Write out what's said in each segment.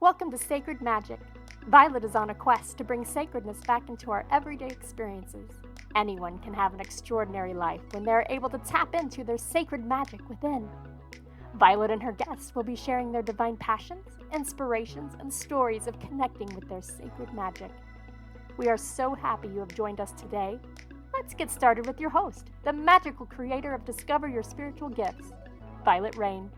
Welcome to Sacred Magic. Violet is on a quest to bring sacredness back into our everyday experiences. Anyone can have an extraordinary life when they are able to tap into their sacred magic within. Violet and her guests will be sharing their divine passions, inspirations, and stories of connecting with their sacred magic. We are so happy you have joined us today. Let's get started with your host, the magical creator of Discover Your Spiritual Gifts, Vialet Rayne.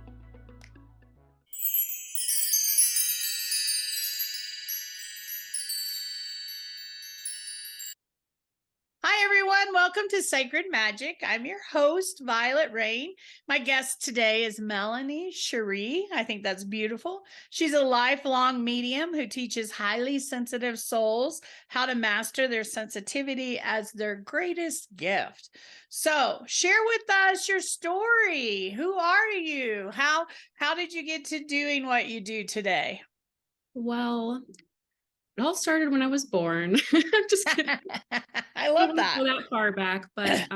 Hi, everyone. Welcome to Sacred Magic. I'm your host, Vialet Rayne. My guest today is Melanie Sheree. I think that's beautiful. She's a lifelong medium who teaches highly sensitive souls how to master their sensitivity as their greatest gift. So share with us your story. Who are you? How did you get to doing what you do today? Well, it all started when I was born. I'm just kidding. I I love don't that. go that far back, but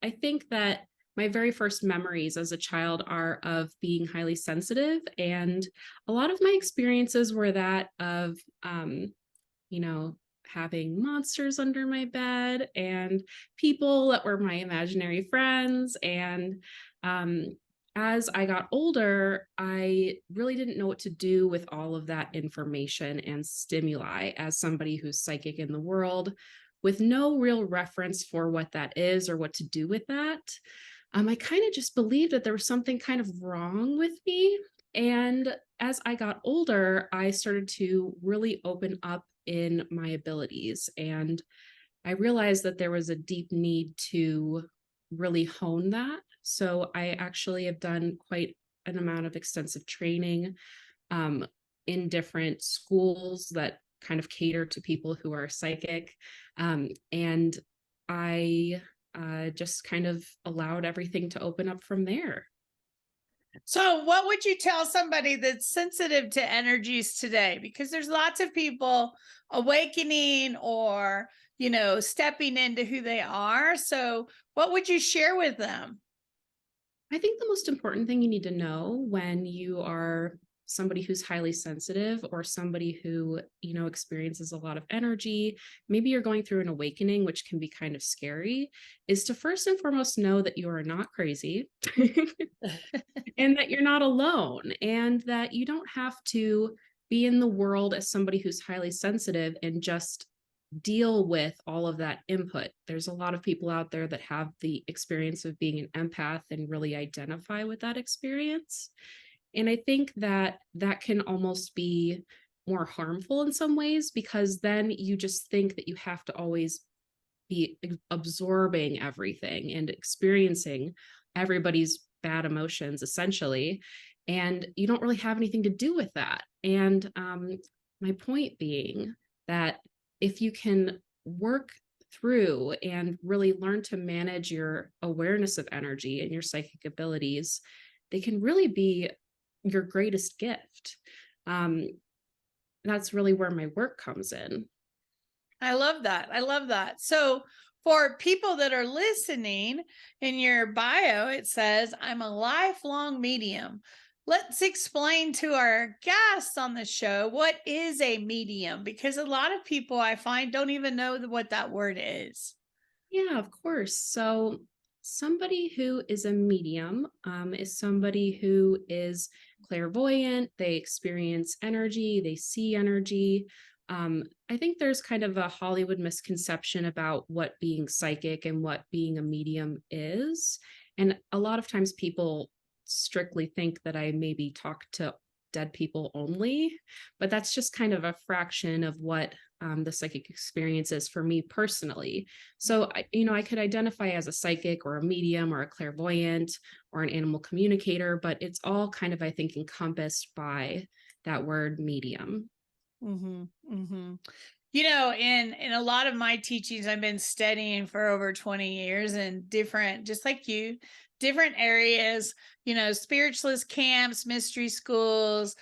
I think that my very first memories as a child are of being highly sensitive, and a lot of my experiences were that of, you know, having monsters under my bed and people that were my imaginary friends. And um, as I got older, I really didn't know what to do with all of that information and stimuli as somebody who's psychic in the world with no real reference for what that is or what to do with that. I kind of just believed that there was something kind of wrong with me. And as I got older, I started to really open up in my abilities. And I realized that there was a deep need to really hone that. So I actually have done quite an amount of extensive training um, in different schools that kind of cater to people who are psychic. And I just kind of allowed everything to open up from there. So, what would you tell somebody that's sensitive to energies today? Because there's lots of people awakening or, stepping into who they are. So, what would you share with them? I think the most important thing you need to know when you are somebody who's highly sensitive or somebody who, experiences a lot of energy, maybe you're going through an awakening, which can be kind of scary, is to first and foremost know that you are not crazy and that you're not alone and that you don't have to be in the world as somebody who's highly sensitive and just deal with all of that input. There's a lot of people out there that have the experience of being an empath and really identify with that experience. And I think that that can almost be more harmful in some ways because then you just think that you have to always be absorbing everything and experiencing everybody's bad emotions essentially. And you don't really have anything to do with that. And my point being that if you can work through and really learn to manage your awareness of energy and your psychic abilities, they can really be your greatest gift. Um, that's really where my work comes in. I love that. I love that. So, for people that are listening, in your bio, it says, I'm a lifelong medium. Let's explain to our guests on the show what is a medium, because a lot of people I find don't even know what that word is. Yeah, of course. So, somebody who is a medium is somebody who is clairvoyant. They experience energy, they see energy. I think there's kind of a Hollywood misconception about what being psychic and what being a medium is. And a lot of times people strictly think that I maybe talk to dead people only, but that's just kind of a fraction of what the psychic experience is for me personally. So, I could identify as a psychic or a medium or a clairvoyant or an animal communicator, but it's all kind of, I think, encompassed by that word medium. Mm-hmm, mm-hmm. In a lot of my teachings, I've been studying for over 20 years in different, just like you, different areas, spiritualist camps, mystery schools,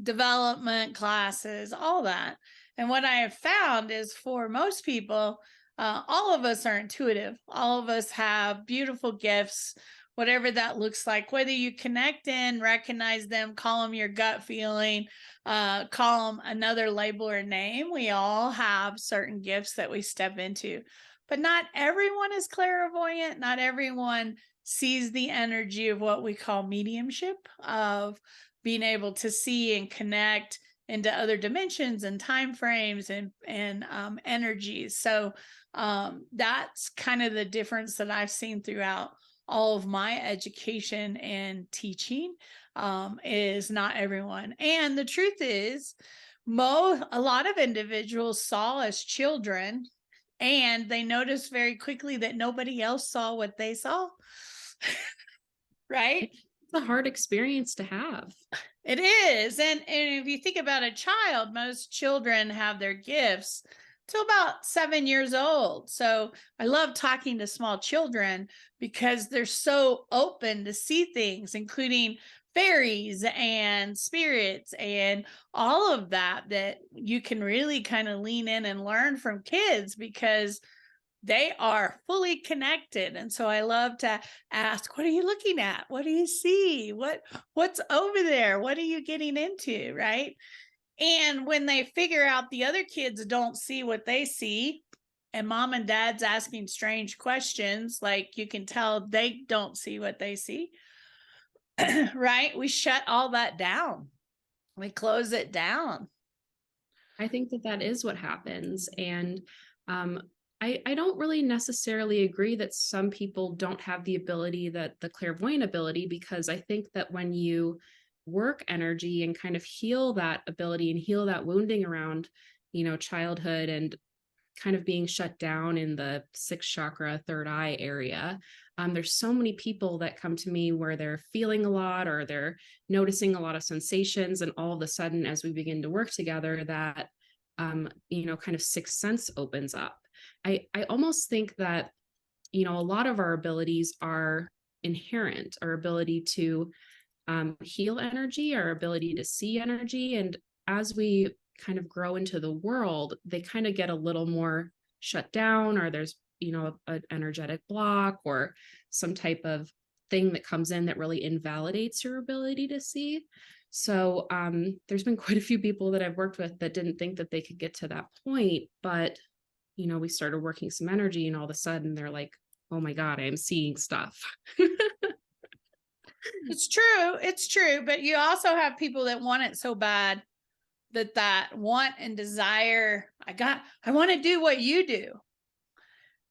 development classes, all that. And what I have found is for most people, all of us are intuitive. All of us have beautiful gifts. whatever that looks like, whether you connect in, recognize them, call them your gut feeling, call them another label or name. We all have certain gifts that we step into, but not everyone is clairvoyant. Not everyone sees the energy of what we call mediumship, of being able to see and connect into other dimensions and time frames and energies. So that's kind of the difference that I've seen throughout all of my education and teaching, is not everyone. And the truth is, a lot of individuals saw as children, and they noticed very quickly that nobody else saw what they saw. Right? It's a hard experience to have. It is. And if you think about a child, most children have their gifts till about 7 years old. So I love talking to small children because they're so open to see things, including fairies and spirits and all of that, that you can really kind of lean in and learn from kids because they are fully connected. And so I love to ask, what are you looking at? What do you see? What's over there? What are you getting into? Right. And when they figure out the other kids don't see what they see, and mom and dad's asking strange questions, like you can tell they don't see what they see, right? We shut all that down. We close it down. I think that is what happens. And I don't really necessarily agree that some people don't have the ability, that the clairvoyant ability, because I think that when you work energy and kind of heal that ability and heal that wounding around, childhood and kind of being shut down in the sixth chakra, third eye area. There's so many people that come to me where they're feeling a lot or they're noticing a lot of sensations. And all of a sudden, as we begin to work together, that, kind of sixth sense opens up. I almost think that, a lot of our abilities are inherent, our ability to heal energy, our ability to see energy. And as we kind of grow into the world, they kind of get a little more shut down, or there's, an energetic block or some type of thing that comes in that really invalidates your ability to see. So there's been quite a few people that I've worked with that didn't think that they could get to that point, but we started working some energy and all of a sudden they're like, oh my God, I'm seeing stuff. It's true. It's true. But you also have people that want it so bad that want and desire, I want to do what you do.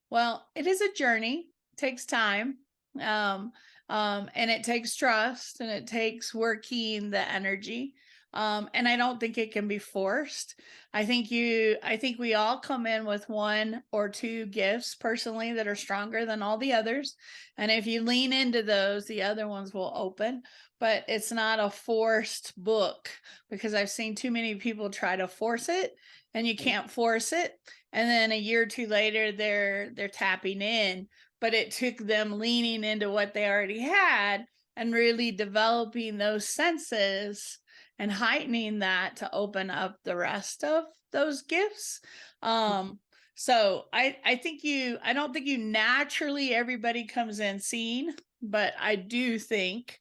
Well, it is a journey. It takes time. And it takes trust, and it takes working the energy. And I don't think it can be forced. I think we all come in with one or two gifts personally that are stronger than all the others. And if you lean into those, the other ones will open, but it's not a forced book, because I've seen too many people try to force it, and you can't force it. And then a year or two later, they're tapping in, but it took them leaning into what they already had and really developing those senses and heightening that to open up the rest of those gifts. So I don't think you naturally, everybody comes in seeing, but I do think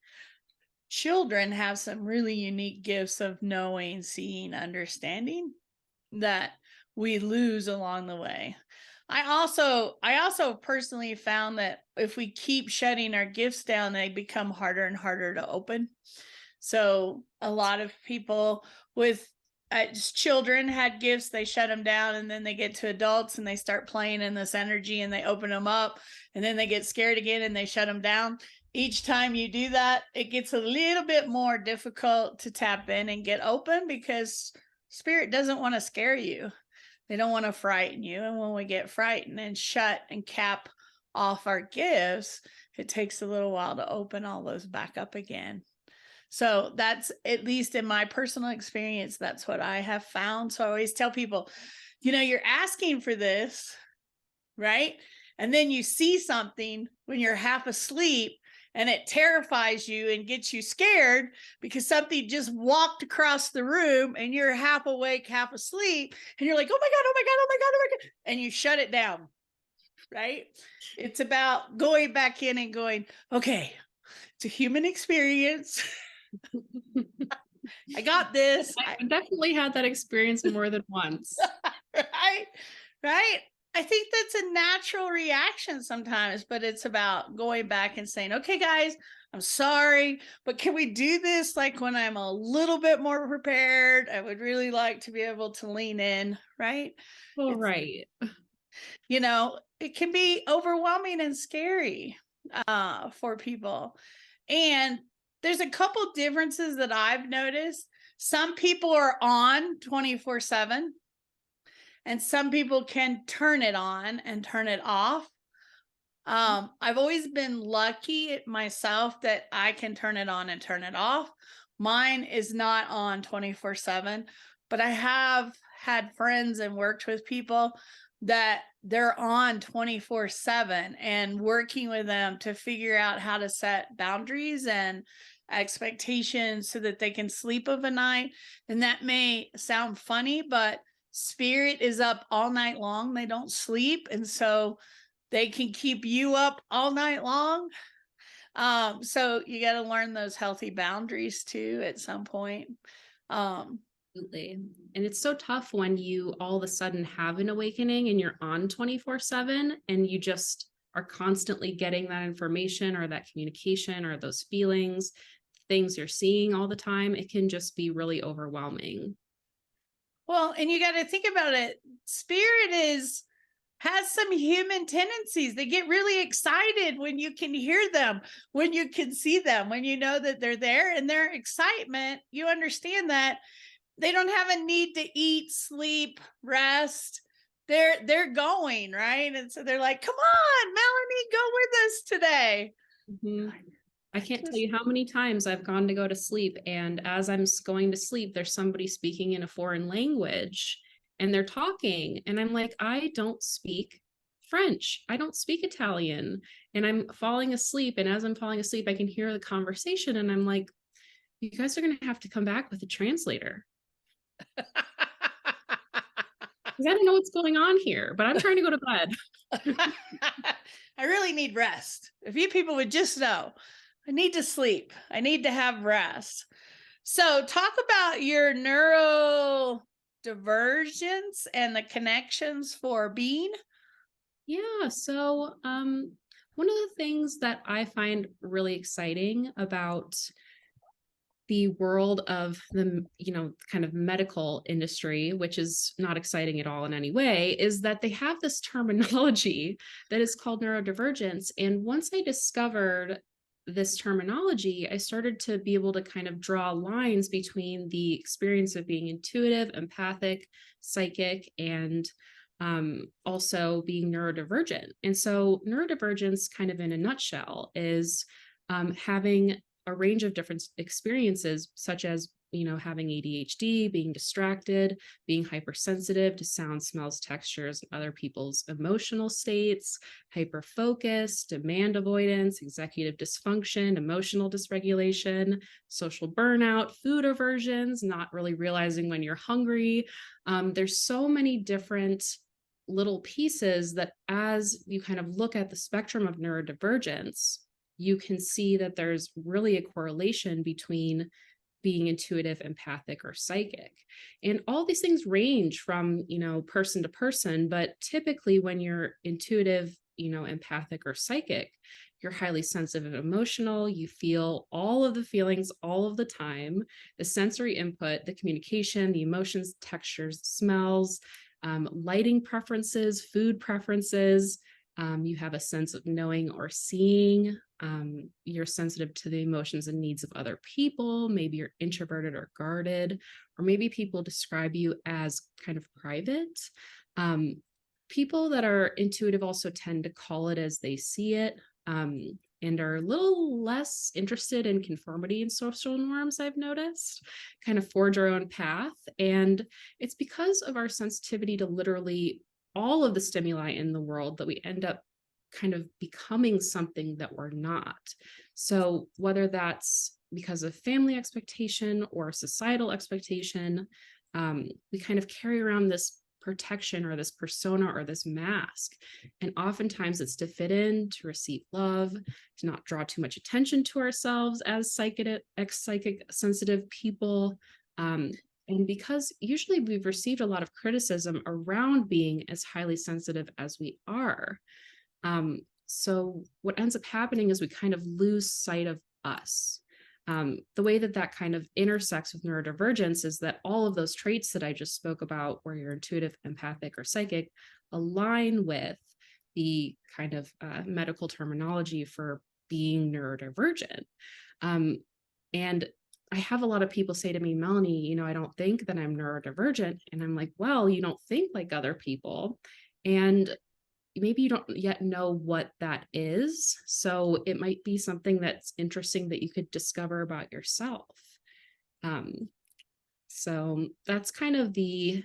children have some really unique gifts of knowing, seeing, understanding that we lose along the way. I also personally found that if we keep shutting our gifts down, they become harder and harder to open. So a lot of people with children had gifts, they shut them down, and then they get to adults and they start playing in this energy and they open them up, and then they get scared again and they shut them down. Each time you do that, it gets a little bit more difficult to tap in and get open, because spirit doesn't want to scare you. They don't want to frighten you. And when we get frightened and shut and cap off our gifts, it takes a little while to open all those back up again. So that's, at least in my personal experience, that's what I have found. So I always tell people, you're asking for this, right? And then you see something when you're half asleep, and it terrifies you and gets you scared because something just walked across the room and you're half awake, half asleep. And you're like, oh my God, oh my God, oh my God, oh my God. And you shut it down. right? It's about going back in and going, okay, it's a human experience. I got this. I've definitely had that experience more than once. Right? Right? I think that's a natural reaction sometimes, but it's about going back and saying, okay, guys, I'm sorry, but can we do this like when I'm a little bit more prepared? I would really like to be able to lean in, right? Well, It's, right. it can be overwhelming and scary for people. And there's a couple differences that I've noticed. Some people are on 24/7, and some people can turn it on and turn it off. I've always been lucky myself that I can turn it on and turn it off. Mine is not on 24/7, but I have had friends and worked with people that they're on 24/7, and working with them to figure out how to set boundaries and expectations so that they can sleep of a night. And that may sound funny, but spirit is up all night long. They don't sleep. And so they can keep you up all night long. So you got to learn those healthy boundaries too at some point. Absolutely. And it's so tough when you all of a sudden have an awakening and you're on 24/7 and you just are constantly getting that information or that communication or those feelings, things you're seeing all the time. It can just be really overwhelming. Well, and you got to think about it. Spirit has some human tendencies. They get really excited when you can hear them, when you can see them, when you know that they're there, and their excitement, you understand that they don't have a need to eat, sleep, rest. They're going, right? And so they're like, come on, Melanie, go with us today. Mhm. I can't tell you how many times I've gone to go to sleep, and as I'm going to sleep, there's somebody speaking in a foreign language and they're talking, and I'm like, I don't speak French. I don't speak Italian. And I'm falling asleep. And as I'm falling asleep, I can hear the conversation. And I'm like, you guys are going to have to come back with a translator. Because I don't know what's going on here, but I'm trying to go to bed. I really need rest. If you people would just know, I need to sleep. I need to have rest. So, talk about your neurodivergence and the connections for being. Yeah. So, one of the things that I find really exciting about the world of the, kind of medical industry, which is not exciting at all in any way, is that they have this terminology that is called neurodivergence. And once I discovered this terminology, I started to be able to kind of draw lines between the experience of being intuitive, empathic, psychic, and also being neurodivergent. And so, neurodivergence, kind of in a nutshell, is having a range of different experiences, such as having ADHD, being distracted, being hypersensitive to sound, smells, textures, and other people's emotional states, hyperfocus, demand avoidance, executive dysfunction, emotional dysregulation, social burnout, food aversions, not really realizing when you're hungry. There's so many different little pieces that, as you kind of look at the spectrum of neurodivergence, you can see that there's really a correlation between being intuitive, empathic, or psychic. And all these things range from, person to person, but typically when you're intuitive, empathic, or psychic, you're highly sensitive and emotional. You feel all of the feelings all of the time, the sensory input, the communication, the emotions, textures, smells, lighting preferences, food preferences. You have a sense of knowing or seeing. You're sensitive to the emotions and needs of other people. Maybe you're introverted or guarded, or maybe people describe you as kind of private. People that are intuitive also tend to call it as they see it, and are a little less interested in conformity and social norms, I've noticed, kind of forge our own path. And it's because of our sensitivity to literally all of the stimuli in the world that we end up kind of becoming something that we're not. So whether that's because of family expectation or societal expectation, we kind of carry around this protection or this persona or this mask. And oftentimes it's to fit in, to receive love, to not draw too much attention to ourselves as psychic sensitive people. And because usually we've received a lot of criticism around being as highly sensitive as we are. So what ends up happening is we kind of lose sight of us. The way that kind of intersects with neurodivergence is that all of those traits that I just spoke about, where you're intuitive, empathic, or psychic, align with the kind of medical terminology for being neurodivergent. And I have a lot of people say to me, Melanie, I don't think that I'm neurodivergent. And I'm like, well, you don't think like other people. And maybe you don't yet know what that is. So it might be something that's interesting that you could discover about yourself. So that's kind of the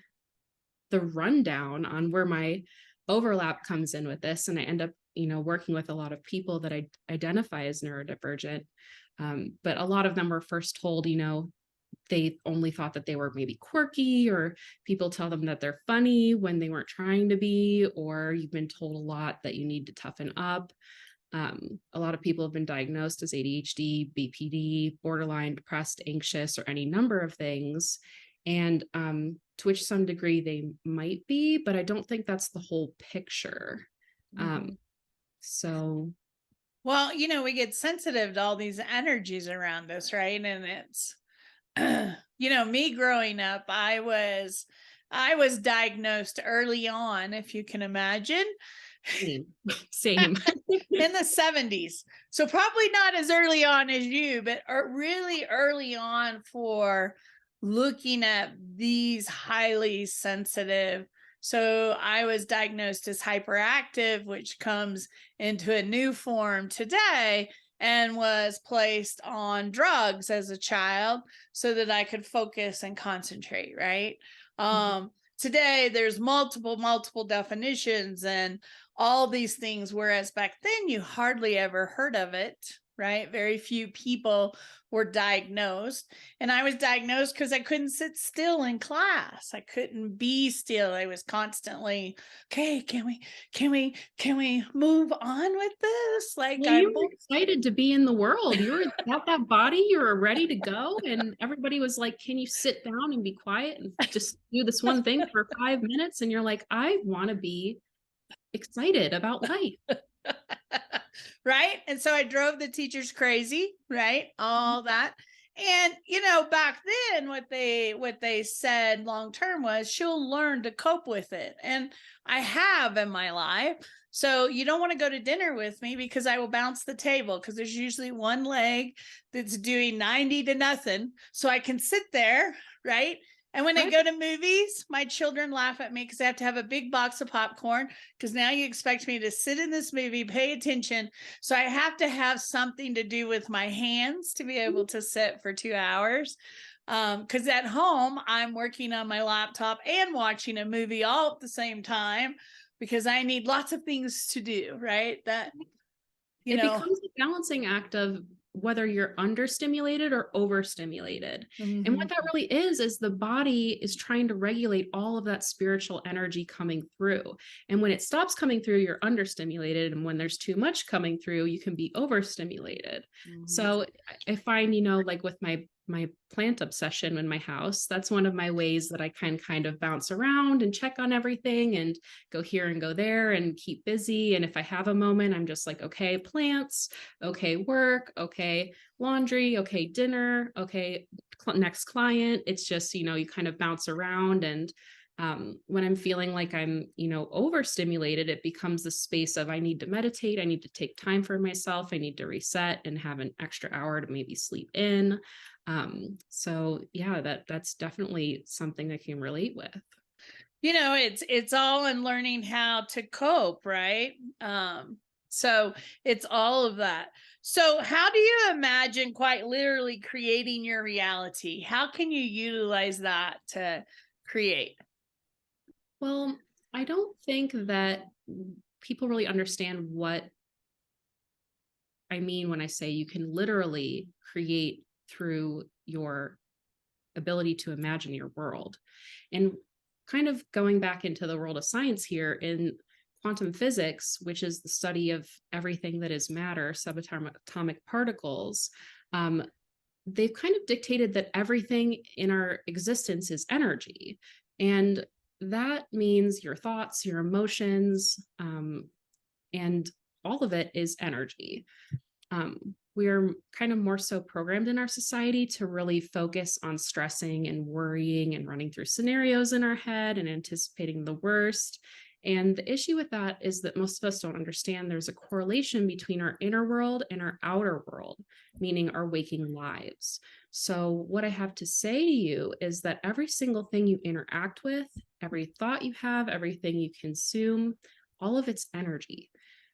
rundown on where my overlap comes in with this. And I end up, working with a lot of people that I identify as neurodivergent. But a lot of them were first told, they only thought that they were maybe quirky, or people tell them that they're funny when they weren't trying to be, or you've been told a lot that you need to toughen up. A lot of people have been diagnosed as ADHD, BPD, borderline, depressed, anxious, or any number of things. And to which some degree they might be, but I don't think that's the whole picture. So Well, we get sensitive to all these energies around us, right? And it's me growing up, I was diagnosed early on, if you can imagine. Same. In the 70s. So probably not as early on as you, but really early on for looking at these highly sensitive. So I was diagnosed as hyperactive, which comes into a new form today, and was placed on drugs as a child so that I could focus and concentrate, right? Today there's multiple definitions and all these things, whereas back then you hardly ever heard of it, right? Very few people were diagnosed. And I was diagnosed because I couldn't sit still in class. I couldn't be still. I was constantly, okay, can we move on with this? Like, well, you were excited to be in the world. You were got that body, you were ready to go. And everybody was like, can you sit down and be quiet and just do this one thing for 5 minutes? And you're like, I want to be excited about life. Right. And so I drove the teachers crazy, right? All that. And back then what they said long term was she'll learn to cope with it. And I have in my life. So you don't want to go to dinner with me because I will bounce the table, because there's usually one leg that's doing 90 to nothing. So I can sit there, right? And when I go to movies, my children laugh at me because I have to have a big box of popcorn, because now you expect me to sit in this movie, pay attention. So I have to have something to do with my hands to be able to sit for 2 hours. Because at home, I'm working on my laptop and watching a movie all at the same time, because I need lots of things to do, right? That, it becomes a balancing act of whether you're understimulated or overstimulated. And what that really is the body is trying to regulate all of that spiritual energy coming through. And when it stops coming through, you're understimulated. And when there's too much coming through, you can be overstimulated. So I find, like with my plant obsession in my house, that's one of my ways that I can kind of bounce around and check on everything and go here and go there and keep busy. And if I have a moment, I'm just like, okay, plants, okay, work, okay, laundry, okay, dinner, okay, next client. It's just, you kind of bounce around. And when I'm feeling like I'm, overstimulated, it becomes the space of I need to meditate. I need to take time for myself. I need to reset and have an extra hour to maybe sleep in. So yeah, that's definitely something I can relate with. It's all in learning how to cope, right? So it's all of that. So how do you imagine quite literally creating your reality? How can you utilize that to create? Well, I don't think that people really understand what I mean when I say you can literally create through your ability to imagine your world. And kind of going back into the world of science here, in quantum physics, which is the study of everything that is matter, subatomic particles, they've kind of dictated that everything in our existence is energy. And that means your thoughts, your emotions, and all of it is energy. We are kind of more so programmed in our society to really focus on stressing and worrying and running through scenarios in our head and anticipating the worst. And the issue with that is that most of us don't understand there's a correlation between our inner world and our outer world, meaning our waking lives. So what I have to say to you is that every single thing you interact with, every thought you have, everything you consume, all of it's energy.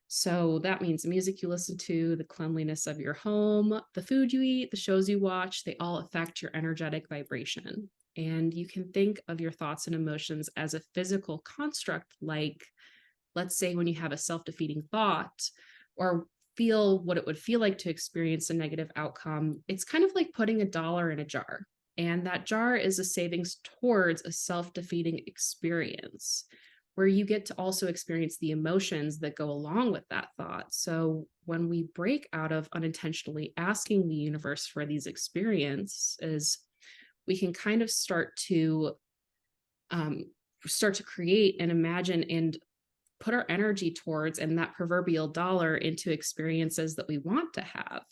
So that means the music you listen to, the cleanliness of your home, the food you eat, the shows you watch, they all affect your energetic vibration. And you can think of your thoughts and emotions as a physical construct, like, let's say, when you have a self-defeating thought or feel what it would feel like to experience a negative outcome, it's kind of like putting $1 in a jar. And that jar is a savings towards a self-defeating experience, where you get to also experience the emotions that go along with that thought. So when we break out of unintentionally asking the universe for these experiences, we can kind of start to create and imagine and put our energy towards, and that proverbial dollar, into experiences that we want to have.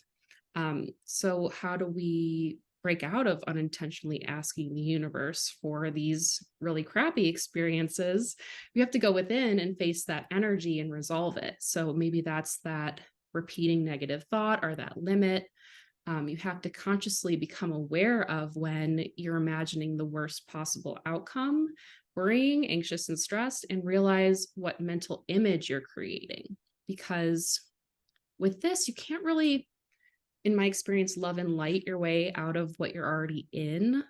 So how do we break out of unintentionally asking the universe for these really crappy experiences? We have to go within and face that energy and resolve it. So maybe that's that repeating negative thought or that limit. You have to consciously become aware of when you're imagining the worst possible outcome, worrying, anxious, and stressed, and realize what mental image you're creating. Because with this, you can't really, in my experience, love and light your way out of what you're already in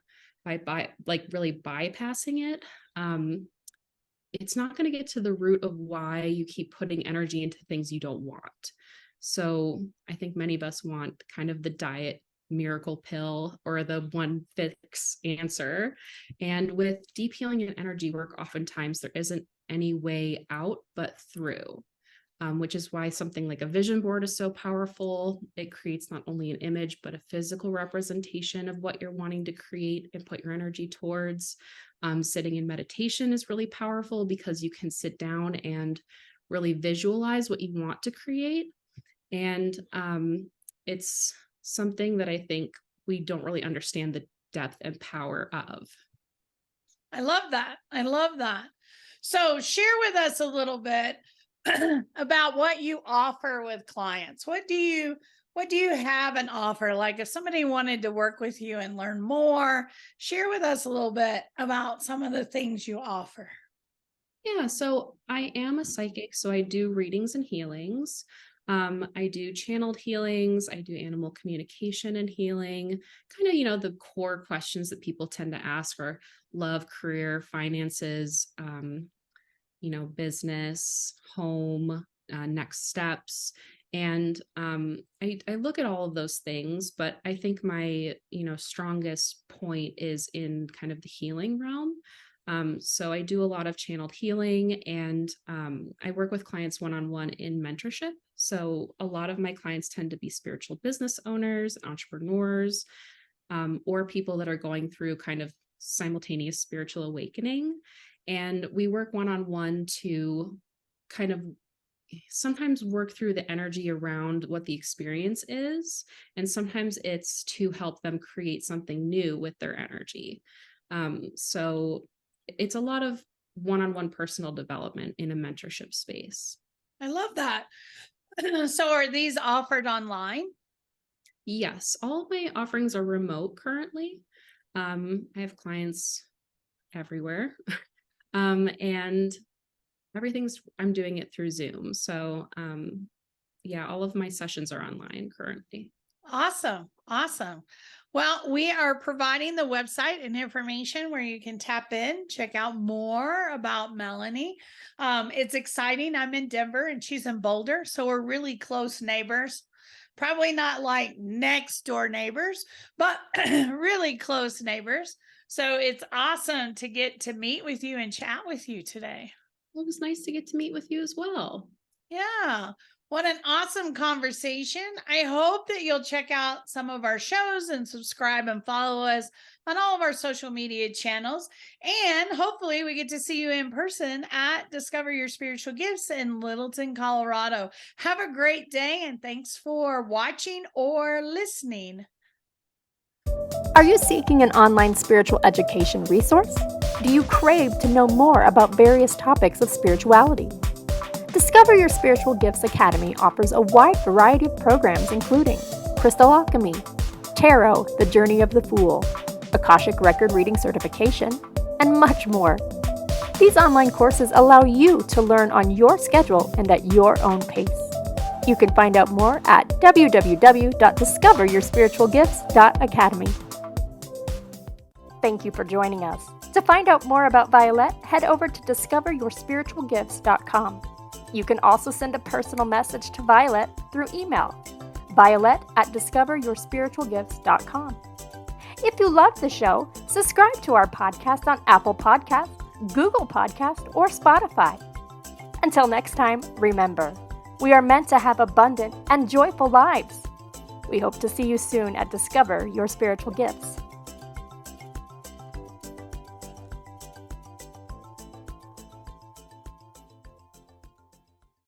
by really bypassing it. It's not going to get to the root of why you keep putting energy into things you don't want. So I think many of us want kind of the diet miracle pill or the one fix answer. And with deep healing and energy work, oftentimes there isn't any way out but through. Which is why something like a vision board is so powerful. It creates not only an image, but a physical representation of what you're wanting to create and put your energy towards. Sitting in meditation is really powerful because you can sit down and really visualize what you want to create. And it's something that I think we don't really understand the depth and power of. I love that. I love that. So share with us a little bit about what you offer with clients. What do you have an offer? Like if somebody wanted to work with you and learn more, share with us a little bit about some of the things you offer. Yeah, so I am a psychic, so I do readings and healings. I do channeled healings. I do animal communication and healing. Kind of, the core questions that people tend to ask are love, career, finances, business, home, next steps. And I look at all of those things, but I think my, strongest point is in kind of the healing realm. So I do a lot of channeled healing, and I work with clients one-on-one in mentorship. So a lot of my clients tend to be spiritual business owners, entrepreneurs, or people that are going through kind of simultaneous spiritual awakening. And we work one-on-one to kind of sometimes work through the energy around what the experience is. And sometimes it's to help them create something new with their energy. So it's a lot of one-on-one personal development in a mentorship space. I love that. So are these offered online? Yes, all of my offerings are remote currently. I have clients everywhere. And I'm doing it through Zoom. So yeah, all of my sessions are online currently. Awesome. Awesome. Well, we are providing the website and information where you can tap in, check out more about Melanie. It's exciting. I'm in Denver and she's in Boulder. So we're really close neighbors. Probably not like next door neighbors, but really close neighbors. So it's awesome to get to meet with you and chat with you today. Well, it was nice to get to meet with you as well. Yeah. What an awesome conversation. I hope that you'll check out some of our shows and subscribe and follow us on all of our social media channels. And hopefully we get to see you in person at Discover Your Spiritual Gifts in Littleton, Colorado. Have a great day, and thanks for watching or listening. Are you seeking an online spiritual education resource? Do you crave to know more about various topics of spirituality? Discover Your Spiritual Gifts Academy offers a wide variety of programs including Crystal Alchemy, Tarot, The Journey of the Fool, Akashic Record Reading Certification, and much more. These online courses allow you to learn on your schedule and at your own pace. You can find out more at www.discoveryourspiritualgifts.academy. Thank you for joining us. To find out more about Vialet, head over to discoveryourspiritualgifts.com. You can also send a personal message to Vialet through email, violet@discoveryourspiritualgifts.com. If you love the show, subscribe to our podcast on Apple Podcasts, Google Podcasts, or Spotify. Until next time, remember, we are meant to have abundant and joyful lives. We hope to see you soon at Discover Your Spiritual Gifts.